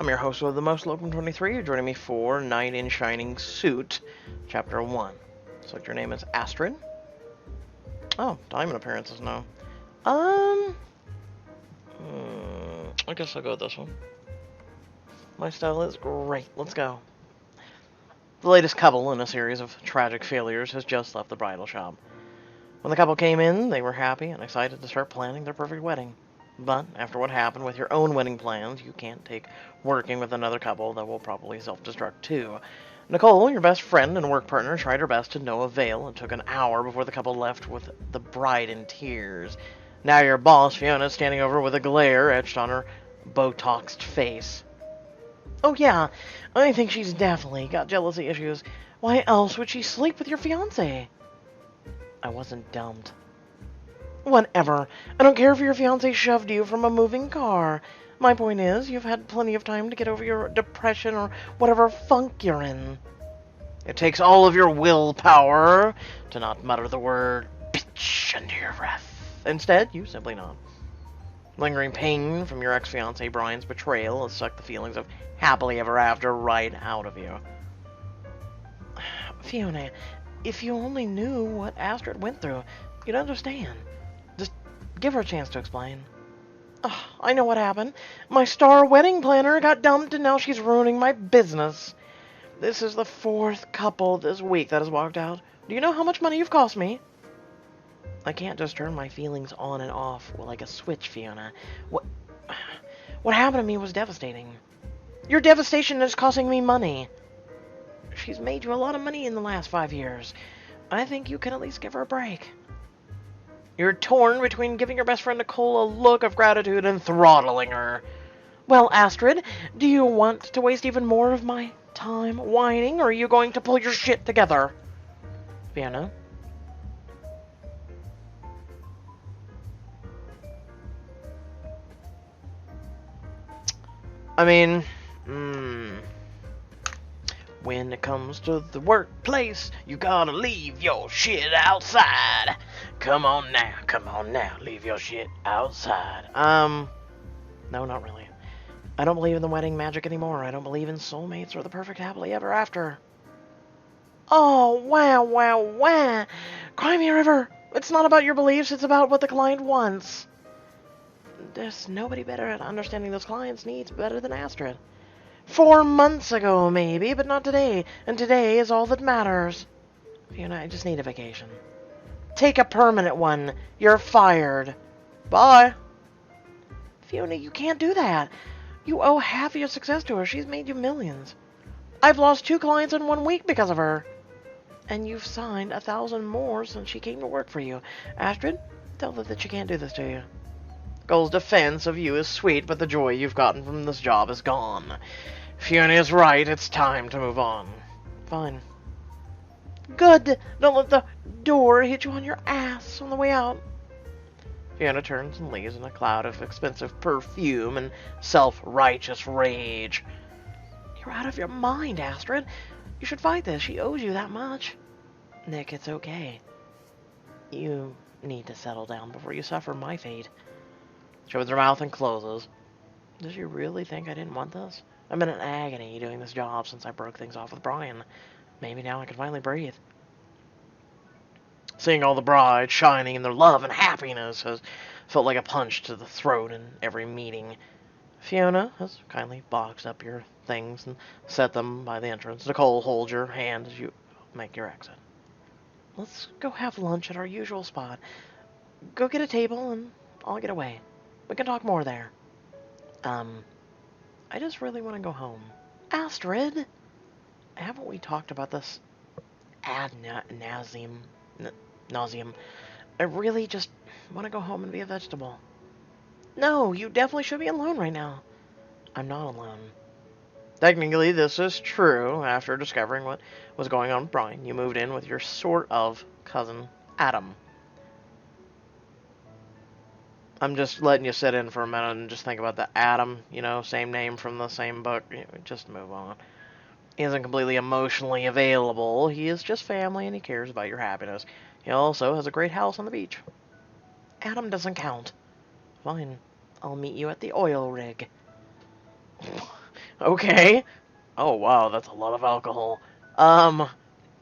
I'm your host of the Most Welcome 23. You're joining me for Knight in Shining Suit, Chapter 1. Select your name as Astrid. Oh, diamond appearances now. I guess I'll go with this one. My style is great. Let's go. The latest couple in a series of tragic failures has just left the bridal shop. When the couple came in, they were happy and excited to start planning their perfect wedding. But after what happened with your own wedding plans, you can't take working with another couple that will probably self-destruct too. Nicole, your best friend and work partner, tried her best to no avail and took an hour before the couple left with the bride in tears. Now your boss, Fiona, is standing over with a glare etched on her Botoxed face. Oh yeah, I think she's definitely got jealousy issues. Why else would she sleep with your fiancé? I wasn't dumped. Whatever. I don't care if your fiancé shoved you from a moving car. My point is, you've had plenty of time to get over your depression or whatever funk you're in. It takes all of your willpower to not mutter the word bitch under your breath. Instead, you simply nod. Lingering pain from your ex-fiancé Brian's betrayal has sucked the feelings of happily ever after right out of you. Fiona, if you only knew what Astrid went through, you'd understand. Just give her a chance to explain. Oh, I know what happened. My star wedding planner got dumped and now she's ruining my business. This is the fourth couple this week that has walked out. Do you know how much money you've cost me? I can't just turn my feelings on and off like a switch, Fiona. What happened to me was devastating. Your devastation is costing me money. She's made you a lot of money in the last 5 years. I think you can at least give her a break. You're torn between giving your best friend Nicole a look of gratitude and throttling her. Well, Astrid, do you want to waste even more of my time whining, or are you going to pull your shit together? Fiona? I mean, when it comes to the workplace, you gotta leave your shit outside. Come on now, leave your shit outside. No, not really. I don't believe in the wedding magic anymore. I don't believe in soulmates or the perfect happily ever after. Oh, wow. Cry me a river. It's not about your beliefs, it's about what the client wants. There's nobody better at understanding those clients' needs better than Astrid. 4 months ago, maybe, but not today. And today is all that matters. Fiona, I just need a vacation. Take a permanent one. You're fired. Bye. Fiona, you can't do that. You owe half of your success to her. She's made you millions. I've lost 2 clients in 1 week because of her. And you've signed 1,000 more since she came to work for you. Astrid, tell her that she can't do this to you. Goal's defense of you is sweet, but the joy you've gotten from this job is gone. Fiona is right. It's time to move on. Fine. Good. Don't let the door hit you on your ass on the way out. Fiona turns and leaves in a cloud of expensive perfume and self-righteous rage. You're out of your mind, Astrid. You should fight this. She owes you that much. Nick, it's okay. You need to settle down before you suffer my fate. She opens her mouth and closes. Does she really think I didn't want this? I've been in agony doing this job since I broke things off with Brian. Maybe now I can finally breathe. Seeing all the brides shining in their love and happiness has felt like a punch to the throat in every meeting. Fiona has kindly boxed up your things and set them by the entrance. Nicole holds your hand as you make your exit. Let's go have lunch at our usual spot. Go get a table and I'll get away. We can talk more there. I just really want to go home. Astrid! Haven't we talked about this ad nauseum? I really just want to go home and be a vegetable. No, you definitely should be alone right now. I'm not alone. Technically, this is true. After discovering what was going on with Brian, you moved in with your sort of cousin, Adam. I'm just letting you sit in for a minute and just think about the Adam, same name from the same book. Just move on. He isn't completely emotionally available. He is just family and he cares about your happiness. He also has a great house on the beach. Adam doesn't count. Fine. I'll meet you at the oil rig. Okay. Oh, wow, that's a lot of alcohol. Um,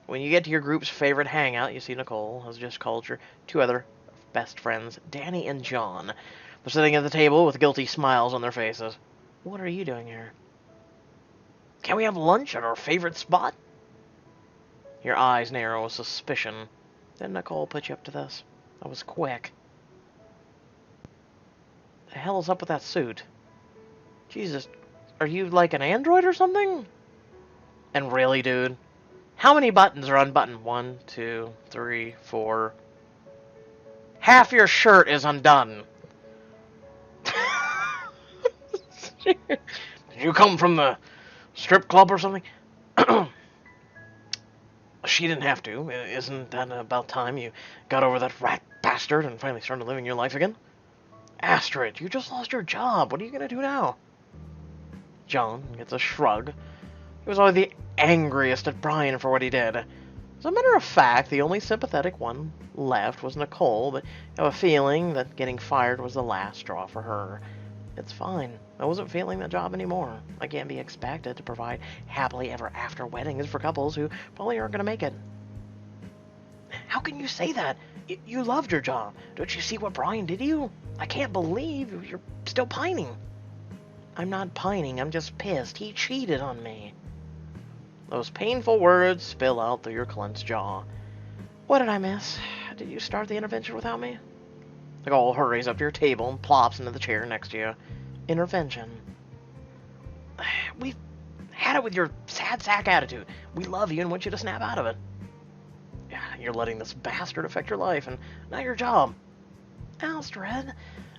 when you get to your group's favorite hangout, you see Nicole has just called your two other best friends, Danny and John. They're sitting at the table with guilty smiles on their faces. What are you doing here? Can we have lunch at our favorite spot? Your eyes narrow with suspicion. Didn't Nicole put you up to this? That was quick. The hell is up with that suit? Jesus, are you like an android or something? And really, dude, how many buttons are unbuttoned? 1, 2, 3, 4. Half your shirt is undone. Did you come from the strip club or something? She didn't have to. Isn't that about time you got over that rat bastard and finally started living your life again? Astrid, you just lost your job. What are you going to do now? John gets a shrug. He was always the angriest at Brian for what he did. As a matter of fact, the only sympathetic one left was Nicole, but I have a feeling that getting fired was the last straw for her. It's fine. I wasn't feeling the job anymore. I can't be expected to provide happily ever after weddings for couples who probably aren't going to make it. How can you say that? You loved your job. Don't you see what Brian did to you? I can't believe you're still pining. I'm not pining, I'm just pissed. He cheated on me. Those painful words spill out through your clenched jaw. What did I miss? Did you start the intervention without me? Nicole hurries up to your table and plops into the chair next to you. Intervention. We've had it with your sad sack attitude. We love you and want you to snap out of it. You're letting this bastard affect your life and not your job. Astrid,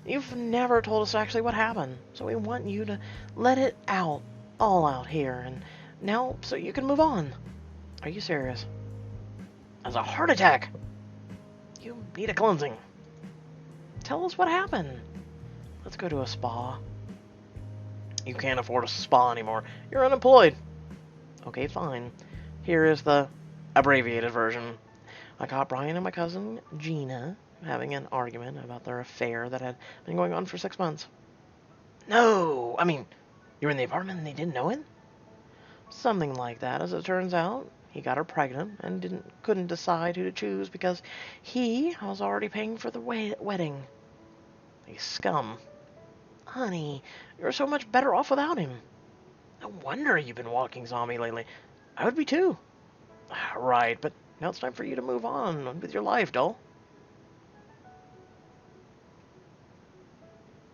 you've never told us actually what happened, so we want you to let it out, all out here, and now so you can move on. Are you serious? As a heart attack. You need a cleansing. Tell us what happened. Let's go to a spa. You can't afford a spa anymore. You're unemployed. Okay, fine. Here is the abbreviated version. I caught Brian and my cousin Gina having an argument about their affair that had been going on for 6 months. No! I mean, you were in the apartment and they didn't know it? Something like that, as it turns out. He got her pregnant and couldn't decide who to choose because he was already paying for the wedding. A scum. Honey, you're so much better off without him. No wonder you've been walking zombie lately. I would be too. Right, but now it's time for you to move on with your life, doll.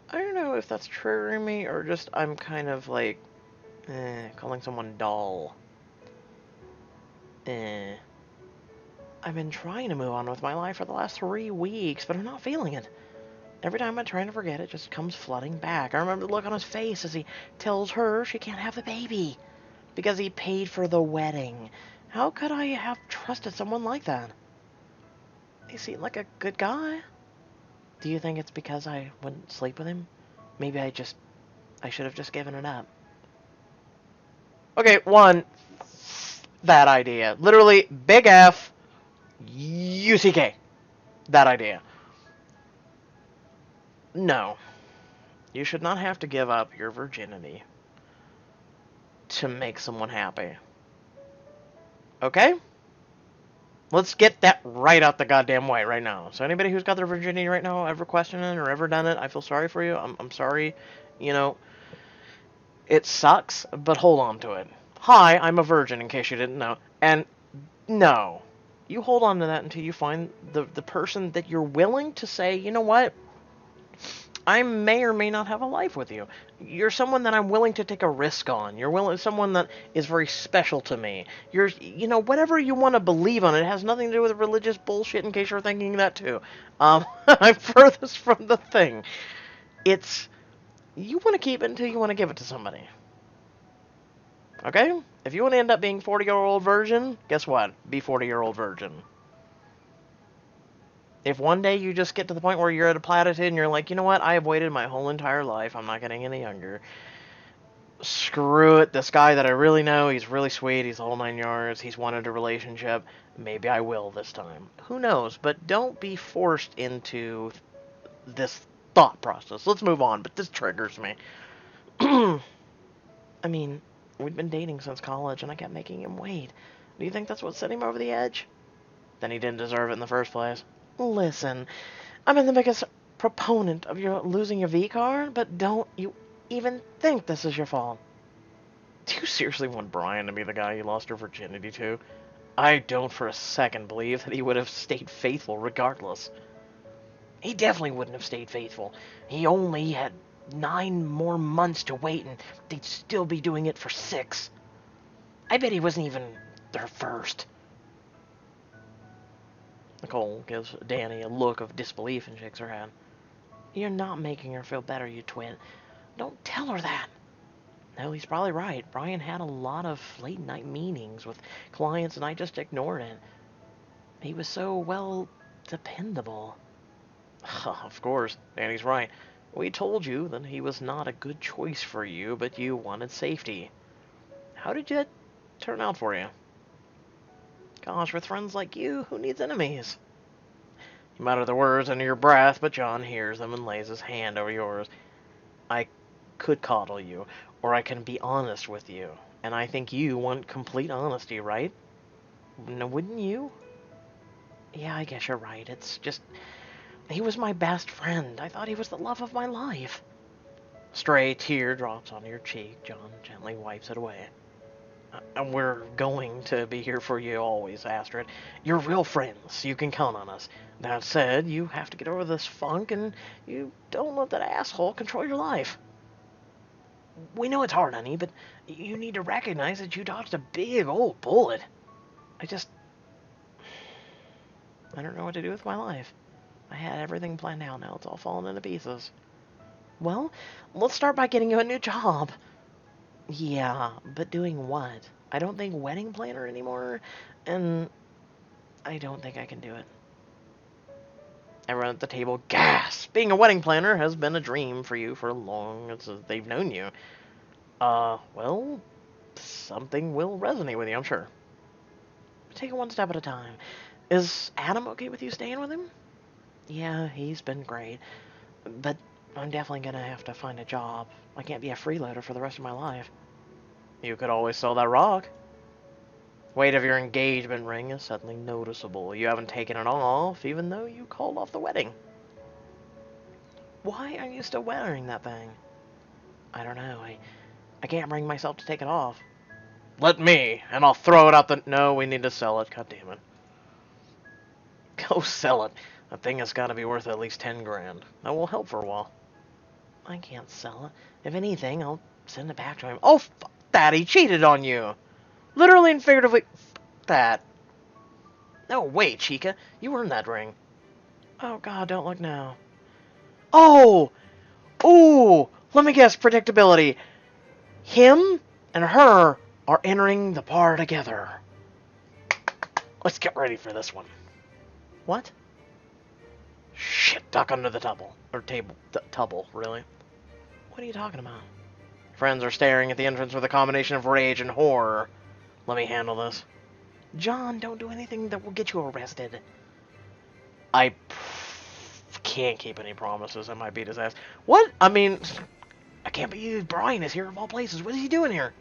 I don't know if that's triggering me or just I'm kind of like, calling someone doll. I've been trying to move on with my life for the last 3 weeks, but I'm not feeling it. Every time I'm trying to forget, it just comes flooding back. I remember the look on his face as he tells her she can't have the baby because he paid for the wedding. How could I have trusted someone like that? He seemed like a good guy. Do you think it's because I wouldn't sleep with him? Maybe I should have just given it up. Okay, one, that idea. Literally, big F, UCK. That idea. No. You should not have to give up your virginity to make someone happy. Okay? Let's get that right out the goddamn way right now. So anybody who's got their virginity right now, ever questioned it or ever done it, I feel sorry for you. I'm sorry. You know, it sucks, but hold on to it. Hi, I'm a virgin, in case you didn't know. And no. You hold on to that until you find the person that you're willing to say, you know what? I may or may not have a life with you. You're someone that I'm willing to take a risk on. You're someone that is very special to me. Whatever you want to believe on. It has nothing to do with religious bullshit, in case you're thinking that too. I'm furthest from the thing. It's, you want to keep it until you want to give it to somebody. Okay? If you want to end up being 40-year-old virgin, guess what? Be 40-year-old virgin. If one day you just get to the point where you're at a platitude and you're like, you know what, I have waited my whole entire life, I'm not getting any younger. Screw it, this guy that I really know, he's really sweet, he's the whole 9 yards, he's wanted a relationship, maybe I will this time. Who knows, but don't be forced into this thought process. Let's move on, but this triggers me. I mean, we'd been dating since college, and I kept making him wait. Do you think that's what set him over the edge? Then he didn't deserve it in the first place. Listen, I'm the biggest proponent of your losing your V card, but don't you even think this is your fault. Do you seriously want Brian to be the guy you lost your virginity to? I don't for a second believe that he would have stayed faithful regardless. He definitely wouldn't have stayed faithful. He only had 9 more months to wait, and they'd still be doing it for 6. I bet he wasn't even their first. Nicole gives Danny a look of disbelief and shakes her head. You're not making her feel better, you twit. Don't tell her that. No, he's probably right. Brian had a lot of late-night meetings with clients, and I just ignored it. He was so, well, dependable. Of course, Danny's right. We told you that he was not a good choice for you, but you wanted safety. How did that turn out for you? Gosh, with friends like you, who needs enemies? You mutter the words under your breath, but John hears them and lays his hand over yours. I could coddle you, or I can be honest with you. And I think you want complete honesty, right? No, wouldn't you? Yeah, I guess you're right. It's just... He was my best friend. I thought he was the love of my life. Stray tear drops on your cheek. John gently wipes it away. We're going to be here for you always, Astrid. You're real friends. You can count on us. That said, you have to get over this funk, and you don't let that asshole control your life. We know it's hard, honey, but you need to recognize that you dodged a big old bullet. I don't know what to do with my life. I had everything planned out, now it's all falling into pieces. Well, let's start by getting you a new job. Yeah, but doing what? I don't think wedding planner anymore, and I don't think I can do it. Everyone at the table gasps. Being a wedding planner has been a dream for you for long as they've known you. Well, something will resonate with you, I'm sure. Take it one step at a time. Is Adam okay with you staying with him? Yeah, he's been great. But I'm definitely gonna have to find a job. I can't be a freeloader for the rest of my life. You could always sell that rock. Weight of your engagement ring is suddenly noticeable. You haven't taken it off, even though you called off the wedding. Why are you still wearing that thing? I don't know. I can't bring myself to take it off. Let me, and I'll throw it out the... No, we need to sell it. God damn it. Go sell it. That thing has got to be worth at least 10 grand. That will help for a while. I can't sell it. If anything, I'll send it back to him. Oh, fuck that. He cheated on you. Literally and figuratively. Fuck that. No, wait, Chica. You earned that ring. Oh, God, don't look now. Oh! Ooh! Let me guess, predictability. Him and her are entering the bar together. Let's get ready for this one. What? Shit, duck under the tubble. Or table. Tubble, really? What are you talking about? Friends are staring at the entrance with a combination of rage and horror. Let me handle this. John, don't do anything that will get you arrested. I can't keep any promises. I might beat his ass. What? I mean, I can't believe Brian is here of all places. What is he doing here?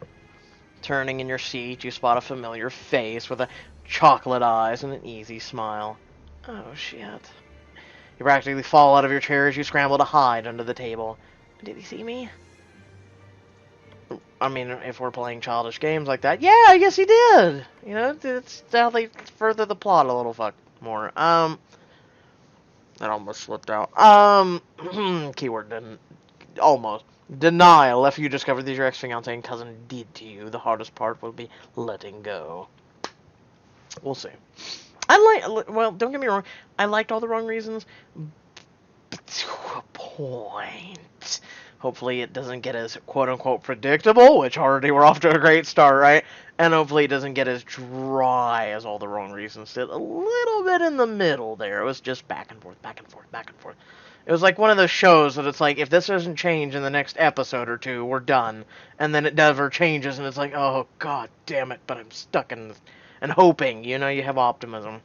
Turning in your seat, you spot a familiar face with a chocolate eyes and an easy smile. Oh, shit. You practically fall out of your chair as you scramble to hide under the table. Did he see me? I mean, if we're playing childish games like that, yeah, I guess he did. You know, it's how they further the plot a little more. That almost slipped out. Keyword didn't. Almost. Denial. After you discover that your ex-fiancé and cousin did to you, the hardest part will be letting go. We'll see. Well, don't get me wrong, I liked all the wrong reasons, but to a point. Hopefully it doesn't get as quote-unquote predictable, which already we're off to a great start, right? And hopefully it doesn't get as dry as all the wrong reasons did. A little bit in the middle there. It was just back and forth, back and forth, back and forth. It was like one of those shows that it's like, if this doesn't change in the next episode or two, we're done. And then it never changes, and it's like, oh, god damn it, but I'm stuck in this. And hoping, you know, you have optimism.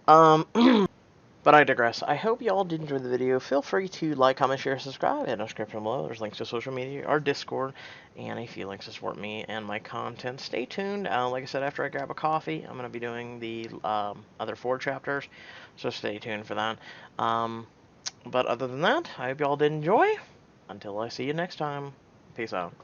But But I digress. I hope y'all did enjoy the video. Feel free to like, comment, share, subscribe, and in the description below. There's links to social media, our Discord, and a few links to support me and my content. Stay tuned. Like I said, after I grab a coffee, I'm going to be doing the other 4 chapters, so stay tuned for that. But other than that, I hope y'all did enjoy. Until I see you next time, peace out.